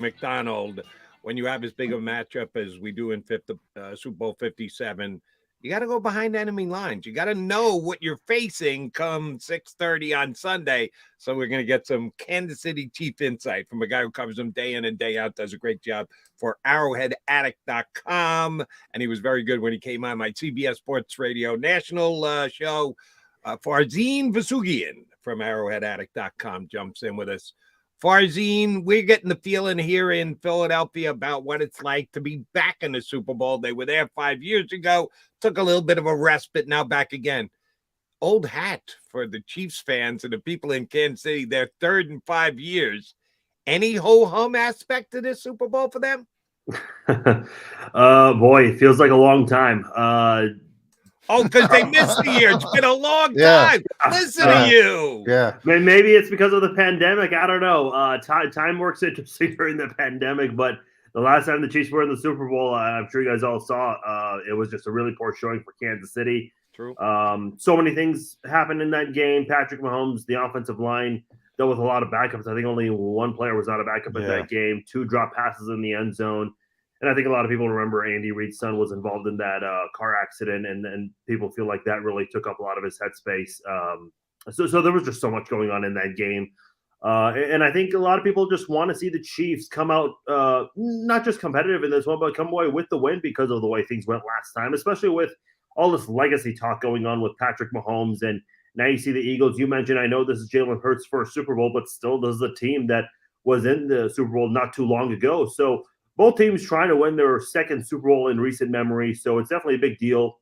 McDonald, when you have as big of a matchup as we do in Super Bowl 57, you got to go behind enemy lines. You got to know what you're facing come 6:30 on Sunday. So we're going to get some Kansas City Chief insight from a guy who covers them day in and day out, does a great job for arrowheadaddict.com. And he was very good when he came on my CBS Sports Radio national show. Farzin Vousoughian from arrowheadaddict.com jumps in with us. Farzin, we're getting the feeling here in Philadelphia about what it's like to be back in the Super Bowl. They were there 5 years ago, took a little bit of a respite, now back again. Old hat for the Chiefs fans and the people in Kansas City, their third in 5 years. Any ho-hum aspect to this Super Bowl for them? Boy, it feels like a long time. Oh, because they missed the year. It's been a long time. Listen to you. Yeah. Maybe it's because of the pandemic. I don't know. Time works interesting during the pandemic, but the last time the Chiefs were in the Super Bowl, I'm sure you guys all saw, it was just a really poor showing for Kansas City. True. So many things happened in that game. Patrick Mahomes, the offensive line, dealt with a lot of backups. I think only one player was not a backup in that game. 2 drop passes in the end zone. And I think a lot of people remember Andy Reid's son was involved in that car accident, and people feel like that really took up a lot of his headspace. So there was just so much going on in that game. And I think a lot of people just want to see the Chiefs come out, not just competitive in this one, but come away with the win because of the way things went last time, especially with all this legacy talk going on with Patrick Mahomes. And now you see the Eagles. You mentioned, I know this is Jalen Hurts' first Super Bowl, but still this is a team that was in the Super Bowl not too long ago. So both teams trying to win their second Super Bowl in recent memory, so it's definitely a big deal.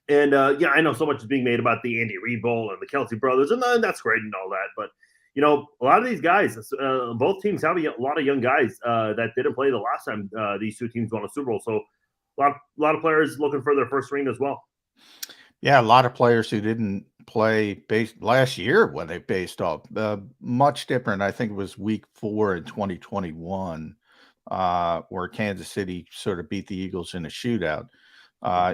And, I know so much is being made about the Andy Reid Bowl and the Kelsey brothers, and that's great and all that. But, a lot of these guys, both teams have a lot of young guys that didn't play the last time these two teams won a Super Bowl. So a lot of players looking for their first ring as well. Yeah, a lot of players who didn't play last year when they faced off. Much different. I think it was week 4 in 2021. Where Kansas City sort of beat the Eagles in a shootout.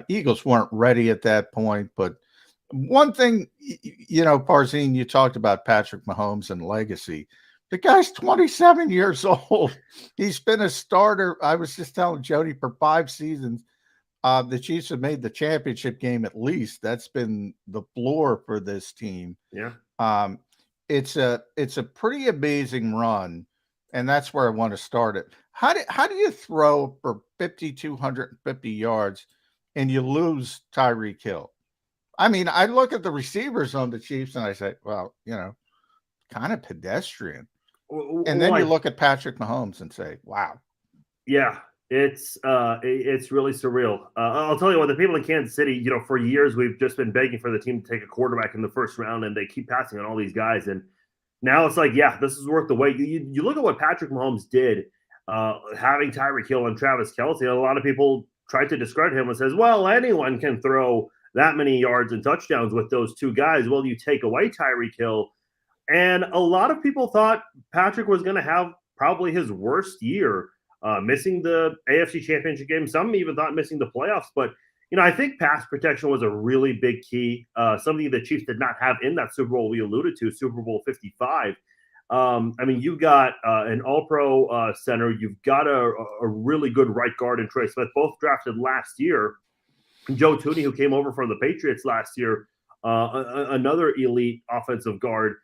Eagles weren't ready at that point, but one thing, Farzin, you talked about Patrick Mahomes and legacy. The guy's 27 years old. He's been a starter. I was just telling Jody for 5 seasons. The Chiefs have made the championship game at least. That's been the floor for this team. Yeah. It's a pretty amazing run. And that's where I want to start it. How do you throw for 5,250 yards and you lose Tyreek Hill? I mean, I look at the receivers on the Chiefs and I say, well, kind of pedestrian. And then you look at Patrick Mahomes and say, wow. Yeah, it's really surreal. I'll tell you what, the people in Kansas City, for years we've just been begging for the team to take a quarterback in the first round, and they keep passing on all these guys. And now it's like, yeah, this is worth the wait. You look at what Patrick Mahomes did, having Tyreek Hill and Travis Kelce. A lot of people tried to discredit him and says, well, anyone can throw that many yards and touchdowns with those two guys. Well, you take away Tyreek Hill. And a lot of people thought Patrick was going to have probably his worst year, missing the AFC Championship game. Some even thought missing the playoffs. But I think pass protection was a really big key, something the Chiefs did not have in that Super Bowl we alluded to, Super Bowl 55. You've got an all-pro center. You've got a really good right guard in Trey Smith, both drafted last year. Joe Thuney, who came over from the Patriots last year, another elite offensive guard.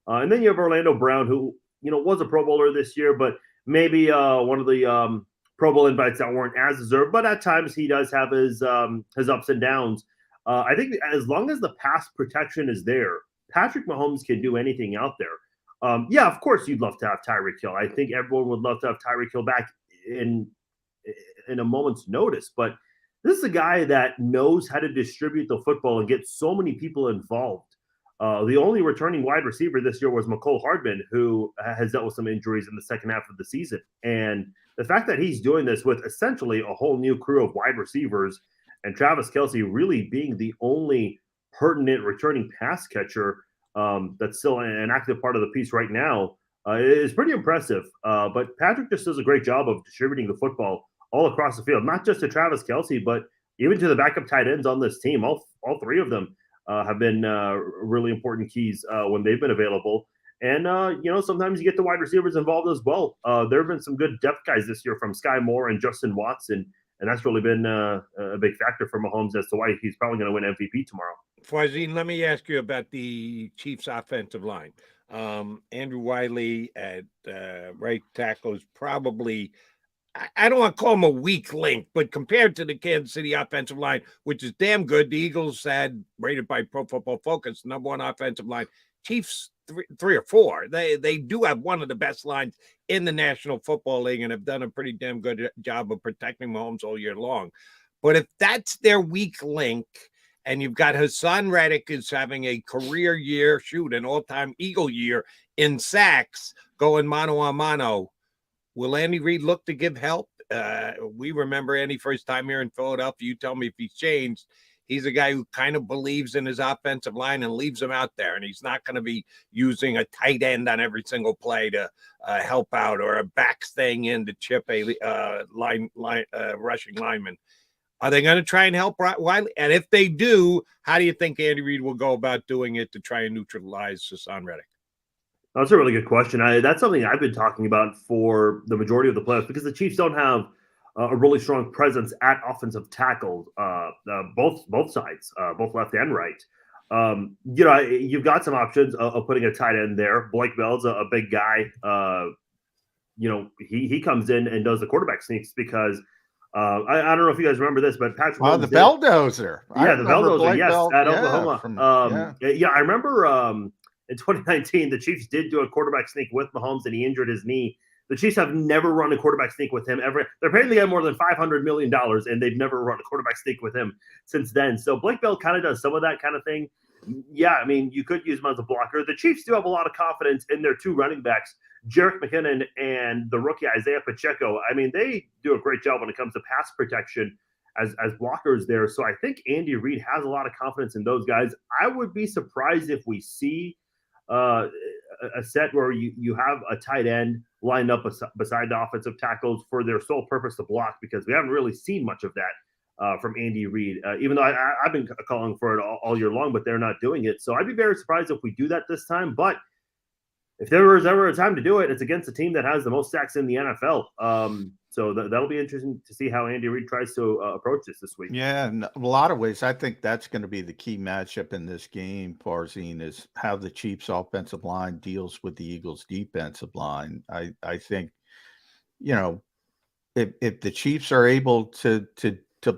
And then you have Orlando Brown, who, was a Pro Bowler this year, but maybe one of the Pro Bowl invites that weren't as deserved, but at times he does have his ups and downs. I think as long as the pass protection is there, Patrick Mahomes can do anything out there. Yeah, of course you'd love to have Tyreek Hill. I think everyone would love to have Tyreek Hill back in a moment's notice, but this is a guy that knows how to distribute the football and get so many people involved. The only returning wide receiver this year was McCole Hardman, who has dealt with some injuries in the second half of the season. And the fact that he's doing this with essentially a whole new crew of wide receivers and Travis Kelce really being the only pertinent returning pass catcher that's still an active part of the piece right now is pretty impressive. But Patrick just does a great job of distributing the football all across the field, not just to Travis Kelce, but even to the backup tight ends on this team. All 3 of them have been really important keys when they've been available. And, sometimes you get the wide receivers involved as well. There have been some good depth guys this year from Sky Moore and Justin Watson, and that's really been a big factor for Mahomes as to why he's probably going to win MVP tomorrow. Farzin, let me ask you about the Chiefs' offensive line. Andrew Wiley at right tackle is probably, I don't want to call him a weak link, but compared to the Kansas City offensive line, which is damn good, the Eagles had, rated by Pro Football Focus, number one offensive line. Chiefs, three or four. They do have one of the best lines in the National Football League and have done a pretty damn good job of protecting Mahomes all year long. But if that's their weak link, and you've got Hassan Reddick is having a career year, an all-time Eagle year in sacks, going mano a mano, will Andy Reid look to give help? We remember Andy first time here in Philadelphia. You tell me if he's changed. He's a guy who kind of believes in his offensive line and leaves them out there. And he's not going to be using a tight end on every single play to help out, or a back staying in to chip a rushing lineman. Are they going to try and help Wiley? And if they do, how do you think Andy Reid will go about doing it to try and neutralize Hassan Reddick? That's a really good question. That's something I've been talking about for the majority of the playoffs, because the Chiefs don't have a really strong presence at offensive tackle, both sides, both left and right. You've got some options of putting a tight end there. Blake Bell's a big guy. He comes in and does the quarterback sneaks because I don't know if you guys remember this, but Patrick Mahomes the Belldozer. Yeah, the Belldozer, yes, at Oklahoma. I remember in 2019, the Chiefs did do a quarterback sneak with Mahomes, and he injured his knee. The Chiefs have never run a quarterback sneak with him ever. They're paying the guy more than $500 million, and they've never run a quarterback sneak with him since then. So Blake Bell kind of does some of that kind of thing. Yeah, I mean, you could use him as a blocker. The Chiefs do have a lot of confidence in their two running backs, Jerick McKinnon and the rookie Isaiah Pacheco. I mean, they do a great job when it comes to pass protection as blockers there. So I think Andy Reid has a lot of confidence in those guys. I would be surprised if we see a set where you have a tight end lined up beside the offensive tackles for their sole purpose to block, because we haven't really seen much of that from Andy Reid, even though I've been calling for it all year long, but they're not doing it. So I'd be very surprised if we do that this time. But if there was ever a time to do it, it's against a team that has the most sacks in the NFL. So that'll be interesting to see how Andy Reid tries to approach this week. Yeah, in a lot of ways, I think that's going to be the key matchup in this game, Farzin, is how the Chiefs' offensive line deals with the Eagles' defensive line. I think, if the Chiefs are able to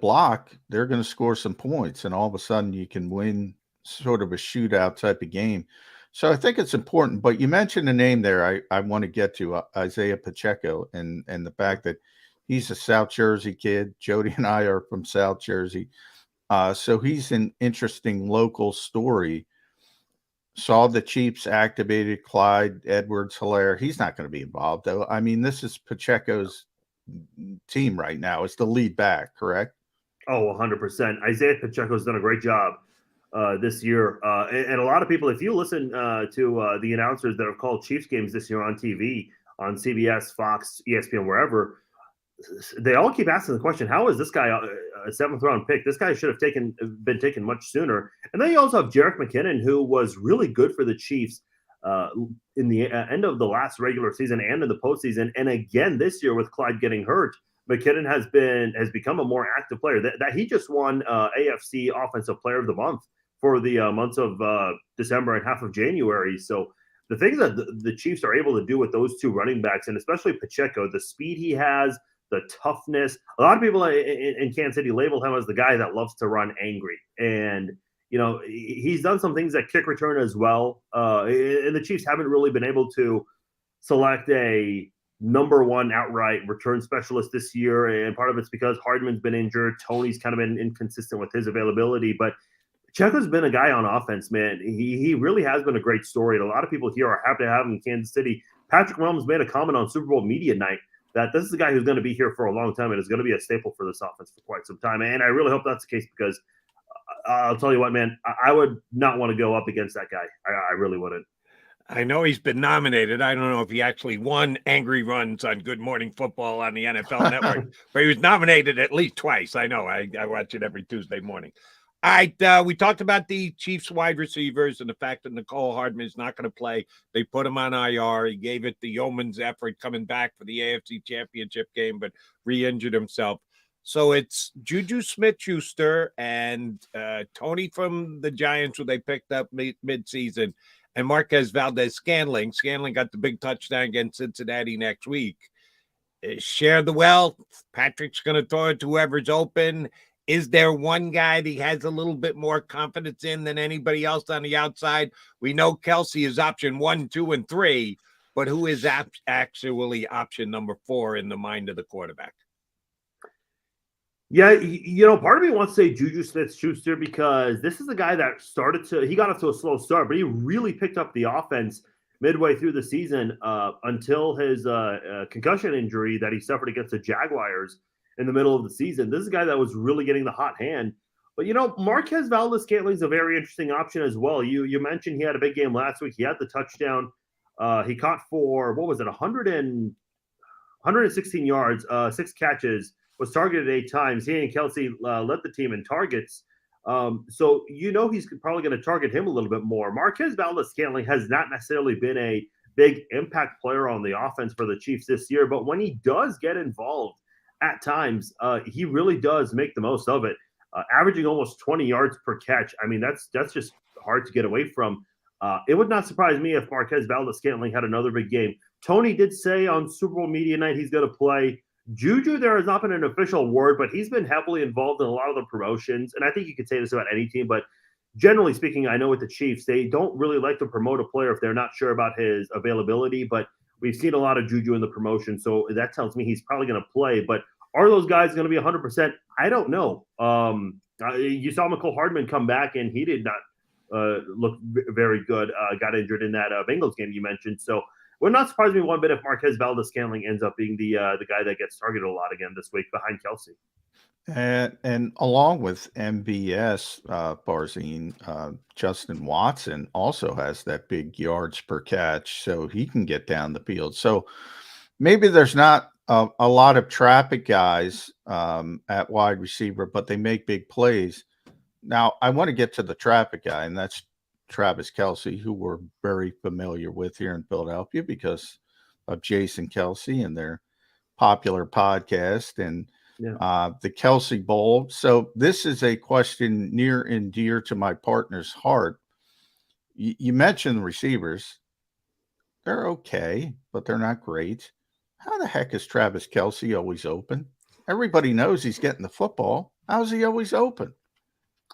block, they're going to score some points, and all of a sudden you can win sort of a shootout type of game. So I think it's important, but you mentioned a name there I want to get to, Isaiah Pacheco, and the fact that he's a South Jersey kid. Jody and I are from South Jersey. So he's an interesting local story. Saw the Chiefs activated Clyde Edwards-Helaire. He's not going to be involved, though. I mean, this is Pacheco's team right now. It's the lead back, correct? Oh, 100%. Isaiah Pacheco's done a great job this year. And a lot of people, if you listen to the announcers that have called Chiefs games this year on TV, on CBS, Fox, ESPN, wherever, they all keep asking the question, how is this guy a seventh-round pick? This guy should have been taken much sooner. And then you also have Jerick McKinnon, who was really good for the Chiefs in the end of the last regular season and in the postseason. And again, this year with Clyde getting hurt, McKinnon has become a more active player. That he just won AFC Offensive Player of the Month for the months of December and half of January. So the things that the Chiefs are able to do with those two running backs, and especially Pacheco, the speed he has, the toughness. A lot of people in Kansas City labeled him as the guy that loves to run angry. And, he's done some things at kick return as well. And the Chiefs haven't really been able to select a number one outright return specialist this year. And part of it's because Hardman's been injured. Tony's kind of been inconsistent with his availability. But Pacheco's been a guy on offense, man. He really has been a great story. And a lot of people here are happy to have him in Kansas City. Patrick Mahomes made a comment on Super Bowl media night that this is a guy who's going to be here for a long time and is going to be a staple for this offense for quite some time. And I really hope that's the case, because I'll tell you what, man, I would not want to go up against that guy. I really wouldn't. I know he's been nominated. I don't know if he actually won Angry Runs on Good Morning Football on the NFL Network, but he was nominated at least twice. I know. I watch it every Tuesday morning. All right, we talked about the Chiefs wide receivers and the fact that Nicole Hardman is not going to play. They put him on IR. He gave it the yeoman's effort coming back for the AFC Championship game, but re-injured himself. So it's Juju Smith-Schuster and Tony from the Giants, who they picked up mid-season, and Marquez Valdez-Scantling. Scantling got the big touchdown against Cincinnati next week. Share the wealth. Patrick's going to throw it to whoever's open. Is there one guy that he has a little bit more confidence in than anybody else on the outside? We know Kelsey is option 1, 2, and 3, but who is actually option number 4 in the mind of the quarterback? Yeah, part of me wants to say Juju Smith-Schuster because this is a guy that he got off to a slow start, but he really picked up the offense midway through the season until his concussion injury that he suffered against the Jaguars in the middle of the season. This is a guy that was really getting the hot hand. But, Marquez Valdez-Scantling is a very interesting option as well. You mentioned he had a big game last week. He had the touchdown. He caught for, 116 yards, 6 catches, was targeted 8 times. He and Kelsey led the team in targets. So he's probably going to target him a little bit more. Marquez Valdez-Scantling has not necessarily been a big impact player on the offense for the Chiefs this year, but when he does get involved at times, he really does make the most of it, averaging almost 20 yards per catch. I mean, that's just hard to get away from. It would not surprise me if Marquez Valdez-Scantling had another big game. Tony did say on Super Bowl Media Night he's going to play. Juju, there has not been an official word, but he's been heavily involved in a lot of the promotions. And I think you could say this about any team, but generally speaking, I know with the Chiefs, they don't really like to promote a player if they're not sure about his availability. But we've seen a lot of Juju in the promotion, so that tells me he's probably going to play. But are those guys going to be 100%? I don't know. You saw Nicole Hardman come back, and he did not look very good. Got injured in that Bengals game you mentioned. So would not surprise me one bit if Marquez Valdez-Scantling ends up being the guy that gets targeted a lot again this week behind Kelsey. And along with MVS, Farzin, Justin Watson also has that big yards per catch, so he can get down the field. So maybe there's not a lot of traffic guys at wide receiver, but they make big plays. Now, I want to get to the traffic guy, and that's Travis Kelce, who we're very familiar with here in Philadelphia because of Jason Kelce and their popular podcast and the Kelce Bowl. So this is a question near and dear to my partner's heart. You mentioned receivers. They're okay, but they're not great. How the heck is Travis Kelce always open? Everybody knows he's getting the football. How's he always open?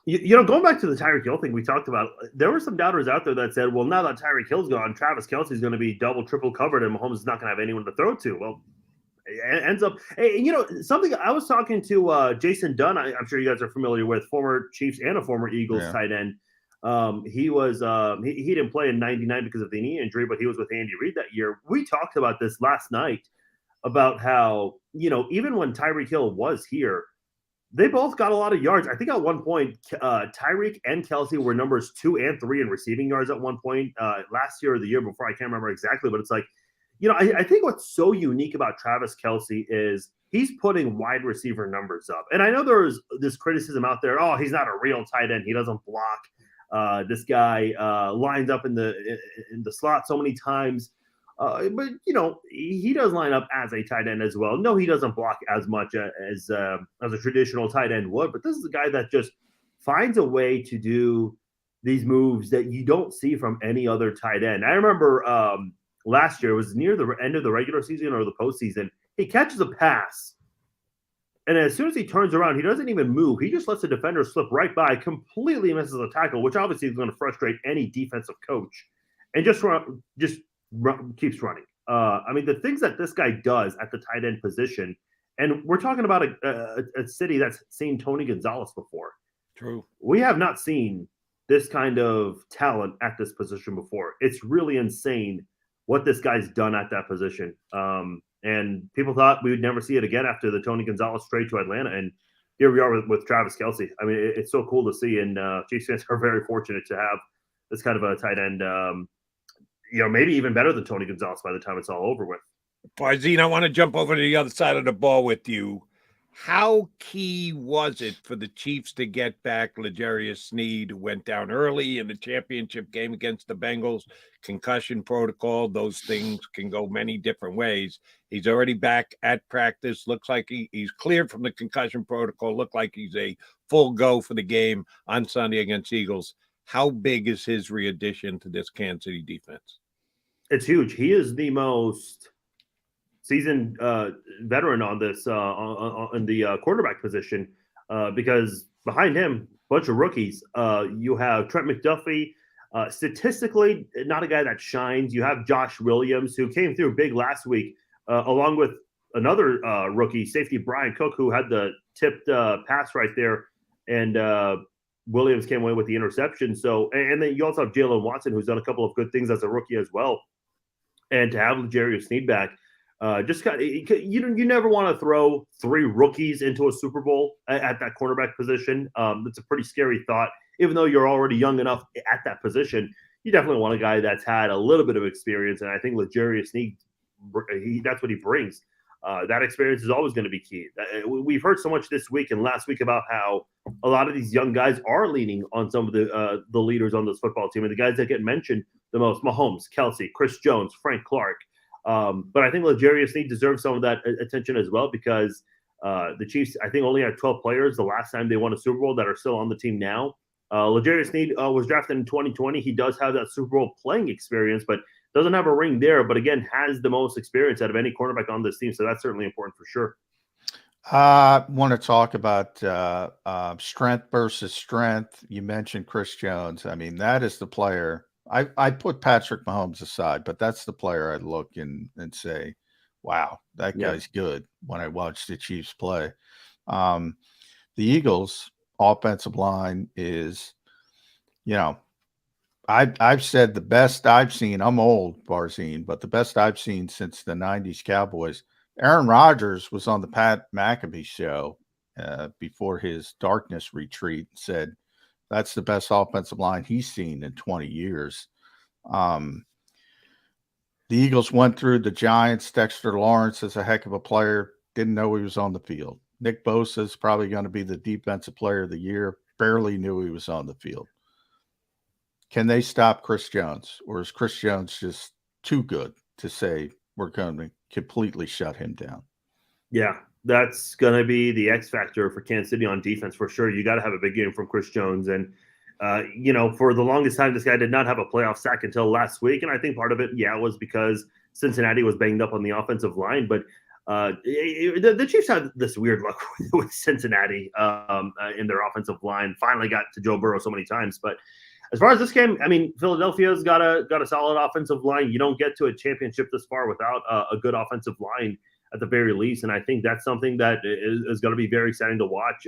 Going back to the Tyreek Hill thing we talked about, there were some doubters out there that said, well, now that Tyreek Hill's gone, Travis Kelce is going to be double, triple covered, and Mahomes is not going to have anyone to throw to. Well, it ends up – something I was talking to Jason Dunn, I'm sure you guys are familiar with, former Chiefs and a former Eagles tight end. He was he didn't play in 99 because of the knee injury, but he was with Andy Reid that year. We talked about this last night about how, even when Tyreek Hill was here, they both got a lot of yards. I think at one point, Tyreek and Kelce were numbers 2 and 3 in receiving yards at one point last year or the year before. I can't remember exactly, but it's like, I think what's so unique about Travis Kelce is he's putting wide receiver numbers up. And I know there's this criticism out there. Oh, he's not a real tight end. He doesn't block. This guy lines up in the slot so many times. But he does line up as a tight end as well. No, he doesn't block as much as a traditional tight end would. But this is a guy that just finds a way to do these moves that you don't see from any other tight end. I remember last year, it was near the end of the regular season or the postseason. He catches a pass, and as soon as he turns around, he doesn't even move. He just lets the defender slip right by, completely misses the tackle, which obviously is going to frustrate any defensive coach, and just keeps running. I mean, the things that this guy does at the tight end position, and we're talking about a city that's seen Tony Gonzalez before. True. We have not seen this kind of talent at this position before. It's really insane what this guy's done at that position. And people thought we would never see it again after the Tony Gonzalez trade to Atlanta. And here we are with Travis Kelce. I mean, it's so cool to see. And Chiefs fans are very fortunate to have this kind of a tight end, maybe even better than Tony Gonzalez by the time it's all over with. Farzin, I want to jump over to the other side of the ball with you. How key was it for the Chiefs to get back L'Jarius Sneed, who went down early in the championship game against the Bengals? Concussion protocol, those things can go many different ways. He's already back at practice. Looks like he's cleared from the concussion protocol. Looked like he's a full go for the game on Sunday against Eagles. How big is his re-addition to this Kansas City defense? It's huge. He is the most seasoned veteran on this in the quarterback position because behind him, a bunch of rookies. You have Trent McDuffie, statistically not a guy that shines. You have Josh Williams, who came through big last week, along with another rookie, safety Brian Cook, who had the tipped pass right there, and Williams came away with the interception. So, and then you also have Jalen Watson, who's done a couple of good things as a rookie as well. And to have L'Jarius Sneed back, just kind of, you never want to throw three rookies into a Super Bowl at that quarterback position. That's a pretty scary thought. Even though you're already young enough at that position, you definitely want a guy that's had a little bit of experience. And I think L'Jarius Sneed, that's what he brings. That experience is always going to be key. We've heard so much this week and last week about how a lot of these young guys are leaning on some of the leaders on this football team, and the guys that get mentioned the most: Mahomes, Kelsey, Chris Jones, Frank Clark. But I think L'Jarius Sneed deserves some of that attention as well, because the Chiefs, I think, only had 12 players the last time they won a Super Bowl that are still on the team now. L'Jarius Sneed was drafted in 2020. He does have that Super Bowl playing experience, but doesn't have a ring there. But again, has the most experience out of any cornerback on this team, so that's certainly important for sure. I want to talk about strength versus strength. You mentioned Chris Jones. I mean, that is the player. I put Patrick Mahomes aside, but that's the player I look and say, wow, that guy's good when I watch the Chiefs play. The Eagles' offensive line is, I've said the best I've seen. I'm old, Farzin, but the best I've seen since the 90s Cowboys. Aaron Rodgers was on the Pat McAfee show before his darkness retreat and said that's the best offensive line he's seen in 20 years. The Eagles went through the Giants. Dexter Lawrence is a heck of a player. Didn't know he was on the field. Nick Bosa is probably going to be the defensive player of the year. Barely knew he was on the field. Can they stop Chris Jones, or is Chris Jones just too good to say we're going to completely shut him down? Yeah, that's going to be the X factor for Kansas City on defense for sure. You got to have a big game from Chris Jones. And, for the longest time, this guy did not have a playoff sack until last week. And I think part of it, was because Cincinnati was banged up on the offensive line. But the Chiefs had this weird luck with Cincinnati in their offensive line. Finally got to Joe Burrow so many times. But as far as this game, I mean, Philadelphia's got a solid offensive line. You don't get to a championship this far without a good offensive line at the very least. And I think that's something that is going to be very exciting to watch.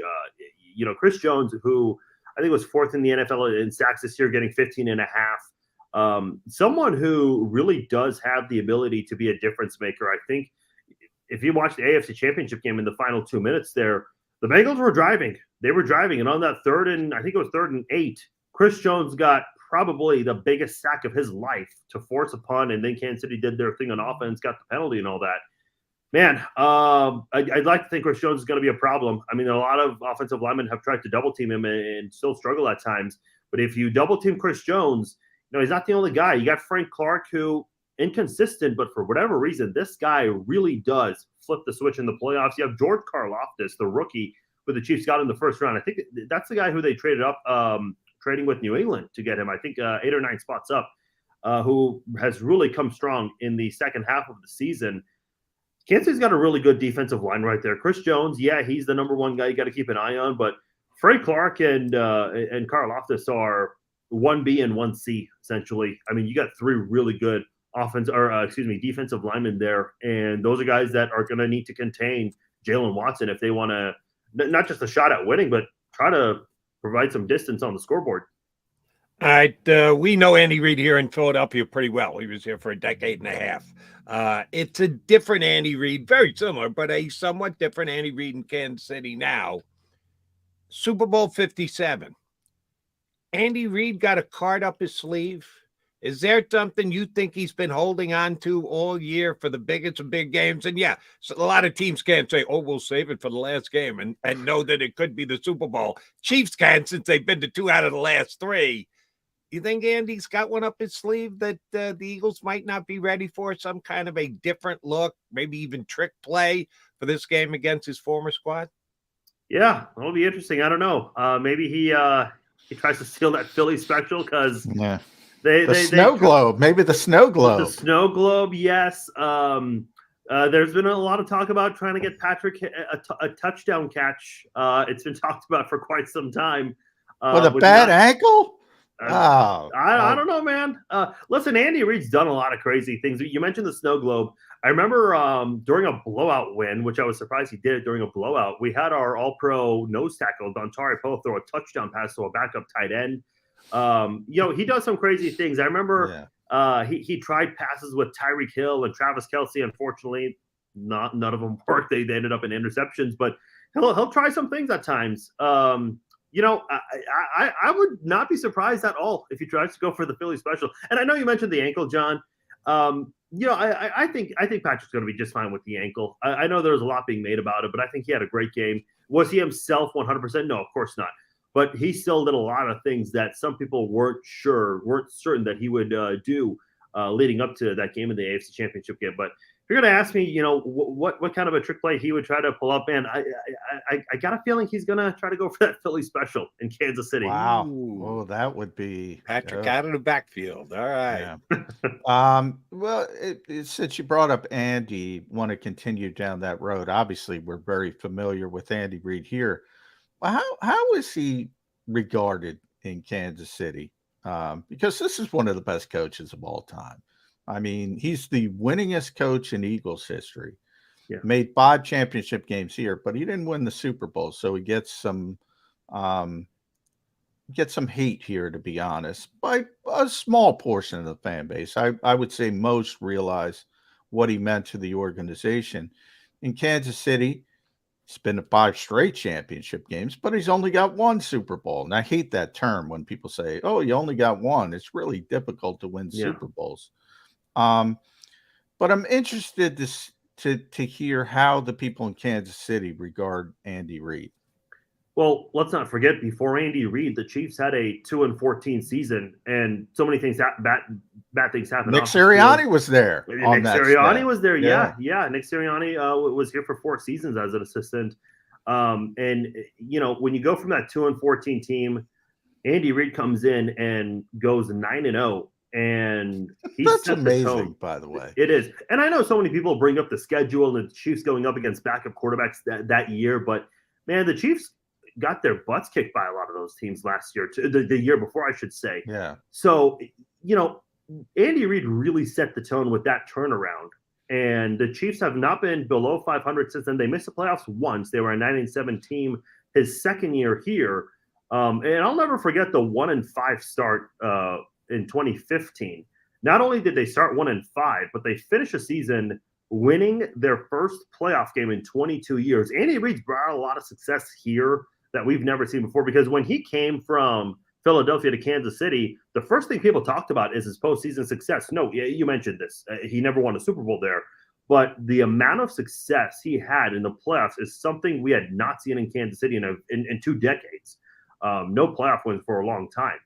Chris Jones, who I think was fourth in the NFL in sacks this year, getting 15 and a half. Someone who really does have the ability to be a difference maker. I think if you watch the AFC Championship game in the final 2 minutes there, the Bengals were driving. They were driving. And on that third and 8, Chris Jones got probably the biggest sack of his life to force a punt, and then Kansas City did their thing on offense, got the penalty and all that. Man, I'd like to think Chris Jones is going to be a problem. I mean, a lot of offensive linemen have tried to double team him and still struggle at times. But if you double team Chris Jones, he's not the only guy. You got Frank Clark, who inconsistent, but for whatever reason, this guy really does flip the switch in the playoffs. You have George Karlaftis, the rookie who the Chiefs got in the first round. I think that's the guy who they traded up, trading with New England to get him. I think 8 or 9 spots up, who has really come strong in the second half of the season. Kansas City's got a really good defensive line right there. Chris Jones, he's the number one guy you got to keep an eye on, but Frank Clark and Karlaftis are 1B and 1C essentially. I mean, you got 3 really good defensive linemen there, and those are guys that are going to need to contain Jalen Watson if they want to not just a shot at winning, but try to provide some distance on the scoreboard. All right. We know Andy Reid here in Philadelphia pretty well. He was here for a decade and a half. It's a different Andy Reid, very similar, but a somewhat different Andy Reid in Kansas City now. Super Bowl 57. Andy Reid got a card up his sleeve Is there something you think he's been holding on to all year for the biggest of big games? And yeah, so a lot of teams can't say, "Oh, we'll save it for the last game," and know that it could be the Super Bowl. Chiefs can, since they've been to 2 out of the last 3. You think Andy's got one up his sleeve that the Eagles might not be ready for, some kind of a different look, maybe even trick play for this game against his former squad? Yeah, it'll be interesting. I don't know. Maybe he tries to steal that Philly special because the snow globe, maybe the snow globe. The snow globe, yes. There's been a lot of talk about trying to get Patrick a touchdown catch. It's been talked about for quite some time. With a bad ankle? I don't know, man. Listen, Andy Reid's done a lot of crazy things. You mentioned the snow globe. I remember during a blowout win, which I was surprised he did it during a blowout, we had our all-pro nose tackle, Dontari Poe, throw a touchdown pass to a backup tight end. He does some crazy things. I remember he tried passes with Tyreek Hill and Travis Kelce. Unfortunately, none of them worked. They ended up in interceptions, but he'll try some things at times. I would not be surprised at all if he tries to go for the Philly special. And I know you mentioned the ankle, John. I think Patrick's going to be just fine with the ankle. I know there's a lot being made about it, but I think he had a great game. Was he himself 100%? No, of course not. But he still did a lot of things that some people weren't certain that he would do leading up to that game in the AFC Championship game. But if you're going to ask me, what kind of a trick play he would try to pull up, man, I got a feeling he's going to try to go for that Philly special in Kansas City. Wow. Oh, that would be Patrick out of the backfield. All right. Yeah. Well, since you brought up Andy, want to continue down that road. Obviously, we're very familiar with Andy Reid here. Well, how is he regarded in Kansas City? Because this is one of the best coaches of all time. I mean, he's the winningest coach in Eagles history. Yeah. Made 5 championship games here, but he didn't win the Super Bowl, so he gets some hate here, to be honest, by a small portion of the fan base. I would say most realize what he meant to the organization. In Kansas City, he's been to 5 straight championship games, but he's only got 1 Super Bowl. And I hate that term when people say, "Oh, you only got 1." It's really difficult to win Super Bowls. But I'm interested to hear how the people in Kansas City regard Andy Reid. Well, let's not forget, before Andy Reid, the Chiefs had a 2-14 season, and so many things bad things happened. Nick Sirianni was there. Nick Sirianni was there. Yeah. Nick Sirianni was here for 4 seasons as an assistant. And when you go from that 2-14 team, Andy Reid comes in and goes 9-0. And that's amazing, by the way. It is. And I know so many people bring up the schedule and the Chiefs going up against backup quarterbacks that year, but man, the Chiefs got their butts kicked by a lot of those teams last year, the year before, I should say. Yeah. So, Andy Reid really set the tone with that turnaround. And the Chiefs have not been below 500 since then. They missed the playoffs once. They were a 9-7 team his second year here. And I'll never forget the 1-5 start in 2015. Not only did they start 1-5, but they finished the season winning their first playoff game in 22 years. Andy Reid's brought a lot of success here that we've never seen before, because when he came from Philadelphia to Kansas City, the first thing people talked about is his postseason success. No, you mentioned this. He never won a Super Bowl there, but the amount of success he had in the playoffs is something we had not seen in Kansas City in 2 decades. No playoff wins for a long time.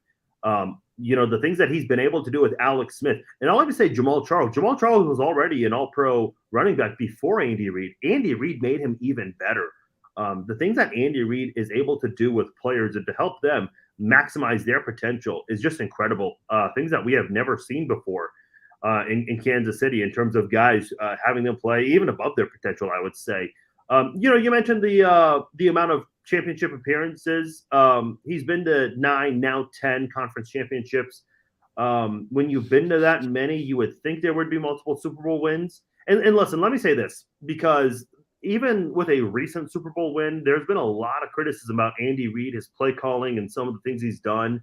The things that he's been able to do with Alex Smith. And I'll even say Jamal Charles. Jamal Charles was already an all-pro running back before Andy Reid. Andy Reid made him even better. The things that Andy Reid is able to do with players and to help them maximize their potential is just incredible. Things that we have never seen before in Kansas City in terms of guys having them play even above their potential, I would say. You mentioned the amount of championship appearances. He's been to 9, now 10 conference championships. When you've been to that many, you would think there would be multiple Super Bowl wins. And listen, let me say this, because even with a recent Super Bowl win, there's been a lot of criticism about Andy Reid, his play calling, and some of the things he's done.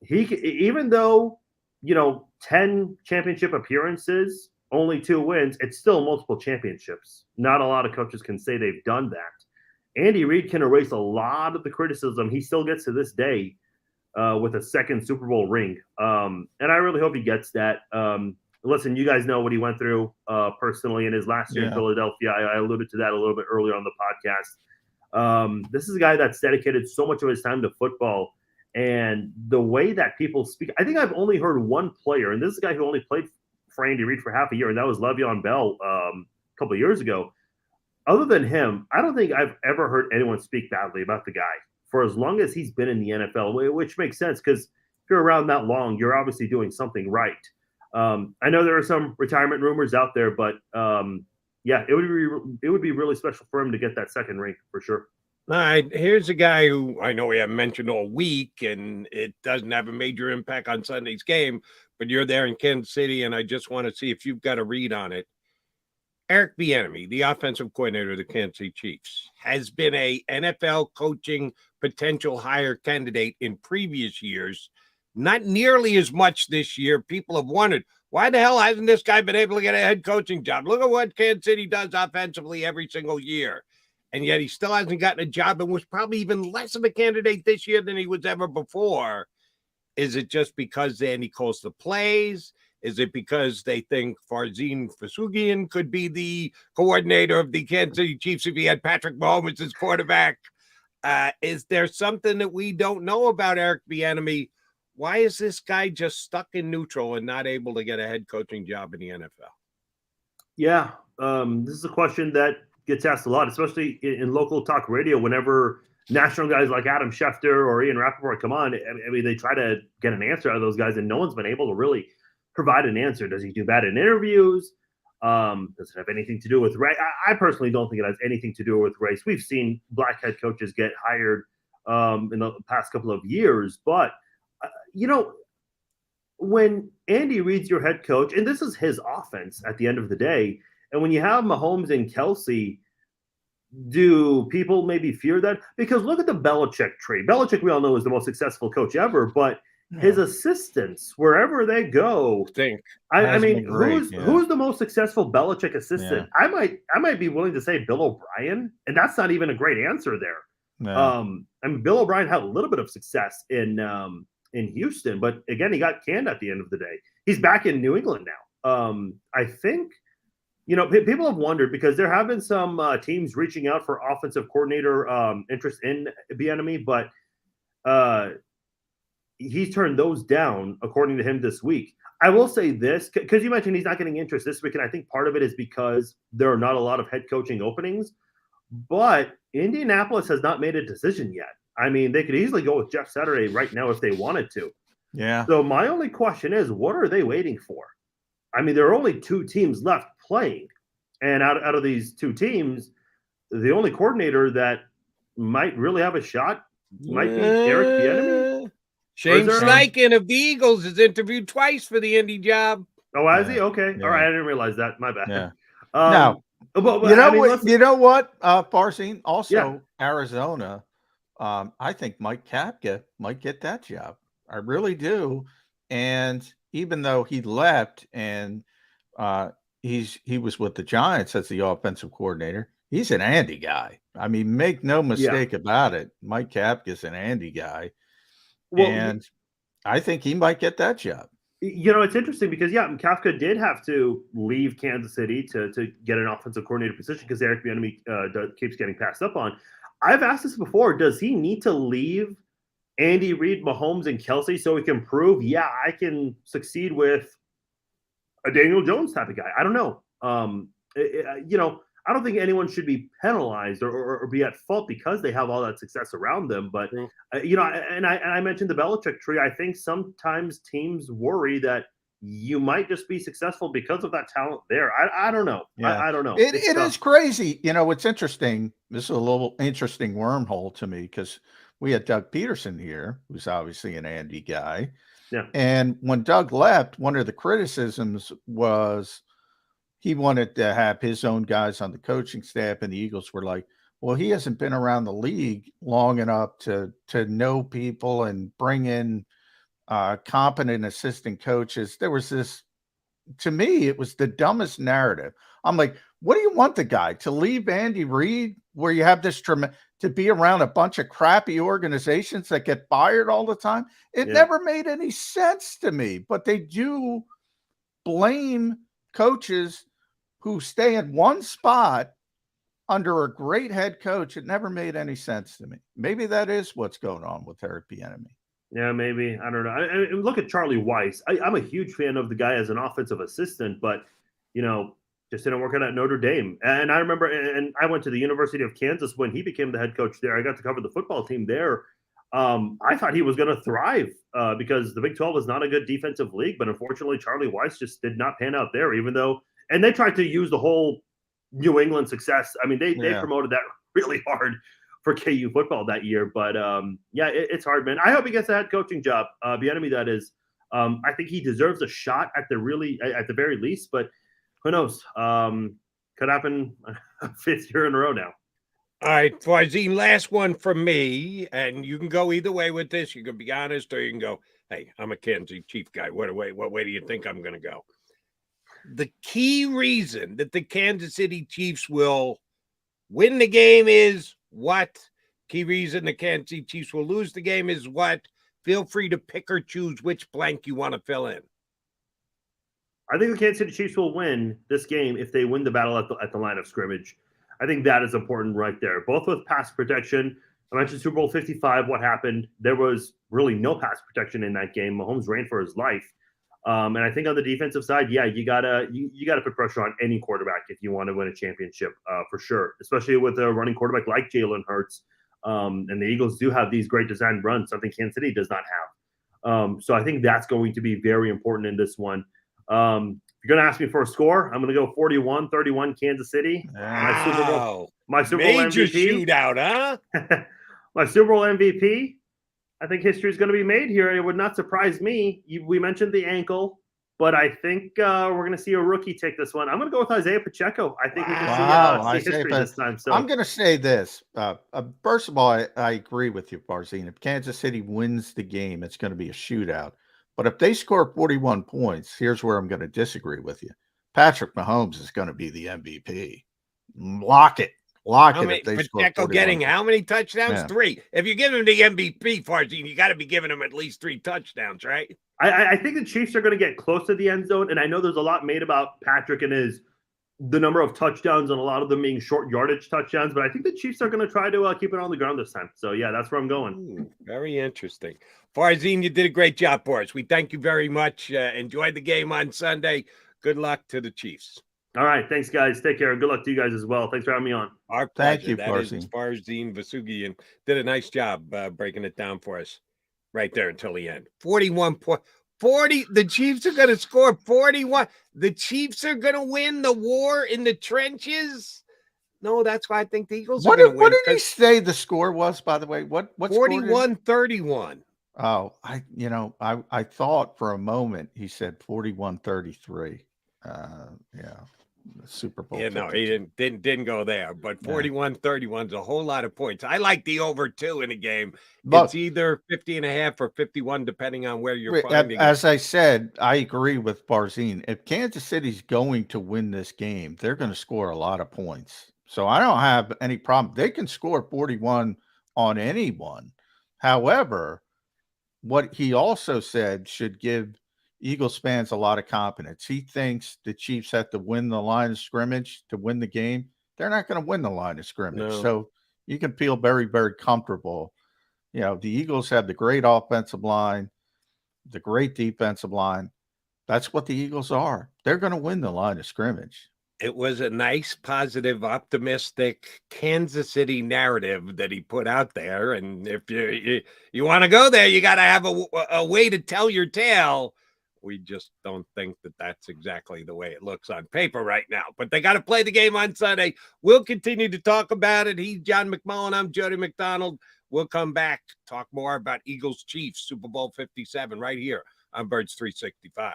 Even though, 10 championship appearances, only 2 wins, it's still multiple championships. Not a lot of coaches can say they've done that. Andy Reid can erase a lot of the criticism he still gets to this day with a second Super Bowl ring. And I really hope he gets that. Listen, you guys know what he went through personally in his last year in Philadelphia. I alluded to that a little bit earlier on the podcast. This is a guy that's dedicated so much of his time to football. And the way that people speak, I think I've only heard one player, and this is a guy who only played for Andy Reid for half a year, and that was Le'Veon Bell a couple of years ago. Other than him, I don't think I've ever heard anyone speak badly about the guy for as long as he's been in the NFL, which makes sense because if you're around that long, you're obviously doing something right. I know there are some retirement rumors out there, but yeah, it would be really special for him to get that second ring for sure. All right, here's a guy who I know we haven't mentioned all week, and it doesn't have a major impact on Sunday's game, but you're there in Kansas City, and I just want to see if you've got a read on it. Eric Bieniemy, the offensive coordinator of the Kansas City Chiefs, has been a NFL coaching potential hire candidate in previous years. Not nearly as much this year. People have wondered, why the hell hasn't this guy been able to get a head coaching job? Look at what Kansas City does offensively every single year. And yet he still hasn't gotten a job and was probably even less of a candidate this year than he was ever before. Is it just because Andy calls the plays? Is it because they think Farzin Vousoughian could be the coordinator of the Kansas City Chiefs if he had Patrick Mahomes as quarterback? Is there something that we don't know about Eric Bieniemy? Why is this guy just stuck in neutral and not able to get a head coaching job in the NFL? Yeah, this is a question that gets asked a lot, especially in local talk radio. Whenever national guys like Adam Schefter or Ian Rappaport come on, I mean, they try to get an answer out of those guys, and no one's been able to really provide an answer. Does he do bad in interviews? Does it have anything to do with race? I personally don't think it has anything to do with race. We've seen black head coaches get hired in the past couple of years, but when Andy Reid's your head coach, and this is his offense at the end of the day, and when you have Mahomes and Kelsey, do people maybe fear that? Because look at the Belichick tree. Belichick, we all know, is the most successul coach ever, but his assistants, wherever they go, I mean, who's the most successful Belichick assistant? Yeah. I might be willing to say Bill O'Brien, and that's not even a great answer there. No. I mean, Bill O'Brien had a little bit of success in Houston, but again, he got canned at the end of the day. He's back in New England now. I think, people have wondered because there have been some teams reaching out for offensive coordinator interest in Bieniemy, but he's turned those down, according to him, this week. I will say this, because you mentioned he's not getting interest this week, and I think part of it is because there are not a lot of head coaching openings, but Indianapolis has not made a decision yet. I mean, they could easily go with Jeff Saturday right now if they wanted to. Yeah. So my only question is, what are they waiting for? I mean, there are only two teams left playing, and out of these two teams, the only coordinator that might really have a shot might be Eric Bieniemy. Shane Steichen of the Eagles is interviewed twice for the Indy job. Oh, has he? Okay. Yeah. All right. I didn't realize that. My bad. Yeah. No. But you know what, Farzin? Also, Arizona, I think Mike Kapka might get that job. I really do. And even though he left and he was with the Giants as the offensive coordinator, he's an Andy guy. I mean, make no mistake about it. Mike Kapka's an Andy guy. Well, and I think he might get that job. It's interesting because, Kafka did have to leave Kansas City to get an offensive coordinator position because Eric Bieniemy keeps getting passed up on. I've asked this before. Does he need to leave Andy Reid, Mahomes, and Kelsey so he can prove, I can succeed with a Daniel Jones type of guy? I don't know. I don't think anyone should be penalized or be at fault because they have all that success around them. But, and I mentioned the Belichick tree. I think sometimes teams worry that you might just be successful because of that talent there. I don't know. Yeah. I don't know. It is crazy. It's interesting. This is a little interesting wormhole to me because we had Doug Peterson here, who's obviously an Andy guy. Yeah. And when Doug left, one of the criticisms was he wanted to have his own guys on the coaching staff, and the Eagles were like, well, he hasn't been around the league long enough to know people and bring in competent assistant coaches. There was this, to me, it was the dumbest narrative. I'm like, what do you want the guy to leave Andy Reid, where you have this to be around a bunch of crappy organizations that get fired all the time? It never made any sense to me, but they do blame coaches who stay in one spot under a great head coach. It never made any sense to me. Maybe that is what's going on with Eric Bieniemy. Yeah, maybe. I don't know. I look at Charlie Weiss. I'm a huge fan of the guy as an offensive assistant, but, just didn't work out at Notre Dame. And I remember, and I went to the University of Kansas when he became the head coach there. I got to cover the football team there. I thought he was going to thrive because the Big 12 is not a good defensive league, but unfortunately, Charlie Weiss just did not pan out there, even though, and they tried to use the whole New England success. I mean, they promoted that really hard for KU football that year. But it's hard, man. I hope he gets a head coaching job. Bieniemy, that is. I think he deserves a shot at the very least, but who knows? Could happen a fifth year in a row now. All right, Farzin, last one from me, and you can go either way with this. You can be honest, or you can go, hey, I'm a Kansas City Chief guy. What way do you think I'm going to go? The key reason that the Kansas City Chiefs will win the game is what? Key reason the Kansas City Chiefs will lose the game is what? Feel free to pick or choose which blank you want to fill in. I think the Kansas City Chiefs will win this game if they win the battle at the line of scrimmage. I think that is important right there, both with pass protection. I mentioned Super Bowl 55, what happened. There was really no pass protection in that game. Mahomes ran for his life. And I think on the defensive side, you gotta put pressure on any quarterback if you want to win a championship, for sure, especially with a running quarterback like Jalen Hurts. And the Eagles do have these great design runs, something Kansas City does not have. So I think that's going to be very important in this one. If you're going to ask me for a score, I'm going to go 41-31 Kansas City. Wow. My Super Bowl Major MVP. shootout, huh? My Super Bowl MVP. I think history is going to be made here. It would not surprise me. We mentioned the ankle, but I think we're going to see a rookie take this one. I'm going to go with Isaiah Pacheco. I think we can see history this time. So I'm going to say this. First of all, I agree with you, Farzin. If Kansas City wins the game, it's going to be a shootout. But if they score 41 points, here's where I'm going to disagree with you. Patrick Mahomes is going to be the MVP. Lock it. If they Pacheco getting how many touchdowns? 3. If you give him the MVP, Farzin, you got to be giving him at least 3 touchdowns, right? I think the Chiefs are going to get close to the end zone, and I know there's a lot made about Patrick and the number of touchdowns and a lot of them being short yardage touchdowns, but I think the Chiefs are going to try to keep it on the ground this time. So, yeah, that's where I'm going. Very interesting. Farzin, you did a great job for us. We thank you very much. Enjoy the game on Sunday. Good luck to the Chiefs. All right. Thanks, guys. Take care. Good luck to you guys as well. Thanks for having me on. Our pleasure. Thank you, Farzin. Farzin Vousoughian did a nice job breaking it down for us right there until the end. 40. The Chiefs are going to score 41. The Chiefs are going to win the war in the trenches. No, that's why I think the Eagles are going to win. What did he say the score was, by the way? What 41-31. Oh, I thought for a moment he said 41-33. Super Bowl. Yeah, no, he didn't go there, but 41-31 is a whole lot of points. I like the over 2 in a game. It's either 50.5 or 51, depending on where you're finding it. As I said, I agree with Farzin. If Kansas City's going to win this game, they're going to score a lot of points. So I don't have any problem. They can score 41 on anyone. However, what he also said should give Eagles fans a lot of confidence. He thinks the Chiefs have to win the line of scrimmage to win the game. They're not going to win the line of scrimmage. No. So you can feel very, very comfortable. The Eagles have the great offensive line, the great defensive line. That's what the Eagles are. They're going to win the line of scrimmage. It was a nice, positive, optimistic Kansas City narrative that he put out there. And if you want to go there, you got to have a way to tell your tale. We just don't think that that's exactly the way it looks on paper right now. But they got to play the game on Sunday. We'll continue to talk about it. He's John McMullen. I'm Jody McDonald. We'll come back, talk more about Eagles Chiefs, Super Bowl 57 right here on Birds 365.